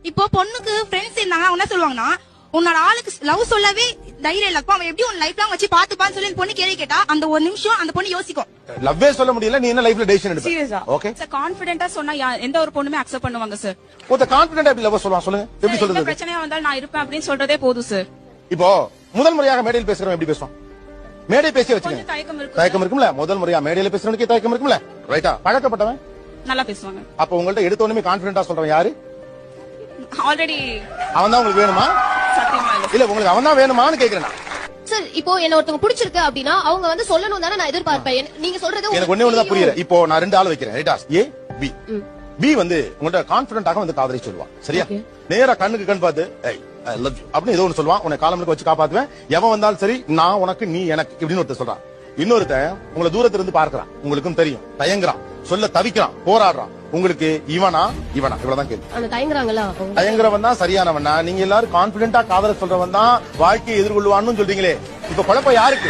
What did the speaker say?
இப்போ பொண்ணுக்கு ஃப்ரெண்ட்ஸ் இருந்தாங்க, அவங்க என்ன சொல்லுவாங்கன்னா, உன்னோட ஆளுக்கு லவ் சொல்லவே தைரியம் இல்ல, அவன் எப்படி உன் லைஃப் லாங் வச்சு பாத்துப்பான்னு சொல்லி பொண்ணு கேள்வி கேட்டா அந்த ஒரு நிமிஷம் அந்த பொண்ணு யோசிக்கும். லவ்வே சொல்ல முடியல, நீ என்ன லைஃப்ல டெசிஷன் எடுப்ப? சீரியஸா? ஓகே சார் கான்ஃபிடென்ட்டா சொன்னா எந்த ஒரு பொண்ணுமே அக்செப்ட் பண்ணுவாங்க சார். ஒருத்த கான்ஃபிடென்ட்டா எப்படி லவ் சொல்லுவான் சொல்லுங்க, எப்படி எந்த சொல்றது? பிரச்சனையா வந்தாலும் நான் இருப்பேன் அப்படின்னு சொல்றதே போதும் சார். இப்போ முதல் முறையாக மேடையில் பேசுறவன் எப்படி பேசுவான்? மேடை பேசி கொஞ்சம் வச்சுக்கோங்க, தயக்கம் இருக்கும். தயக்கம் இருக்கும்ல. முதல் முறையா மேடையில பேசுறவனுக்கு தயக்கம் இருக்கும்ல, ரைட்டா? பழக்கப்பட்டவன் நல்லா பேசுவாங்க. அப்ப உங்கள்ட்ட எடுத்த உடனே கான்ஃபிடென்ட்டா சொல்றவன் யாரு? ஆல்ரெடி அவன் தான் உங்களுக்கு வேணுமா? சத்தியமா இல்ல. இல்ல உங்களுக்கு அவன் தான் வேணுமான்னு கேக்குறேன் நான். சார் இப்போ என்ன ஒருத்தவங்க பிடிச்சிருக்கு அப்படின்னா அவங்க வந்து சொல்லணும் தானே நான் எதிர்பார்ப்பேன். நீங்க சொல்றது எனக்கு ஒண்ணே ஒண்ணுதான் புரியல. இப்போ நான் 2 ஆள் வைக்கிறேன், ரைட்டா? ஏ பி. பி வந்து உங்கள்ட்ட கான்ஃபிடென்ட்டாக வந்து காதலை சொல்லுவான், சரியா? நேரா கண்ணுக்கு கண் பார்த்து ஐ லவ் யூ அப்படின்னு ஏதோ ஒன்று சொல்லுவான், உன்னை காலமுக்கு வச்சு காப்பாத்துவேன், எவன் வந்தாலும் சரி நான் உனக்கு நீ எனக்கு இப்படின்னு ஒருத்தர் சொல்றான். இன்னொருத்தன் உங்களை தூரத்துல இருந்து பார்க்கறான், உங்களுக்கும் தெரியும், தயங்குறான், சொல்ல தவிக்கிறான், போராடுறான். உங்களுக்கு இவனா இவ்வளவுதான் கேள்வி. அந்த தயங்குறாங்களா? தயங்குறவன் தான் சரியானவனா? நீங்க எல்லாரும் கான்பிடென்ட்டா காதல சொல்றவன் தான் வாழ்க்கையை எதிர்கொள்வான்னு சொல்றீங்களே, இப்ப குழப்பம் யாருக்கு?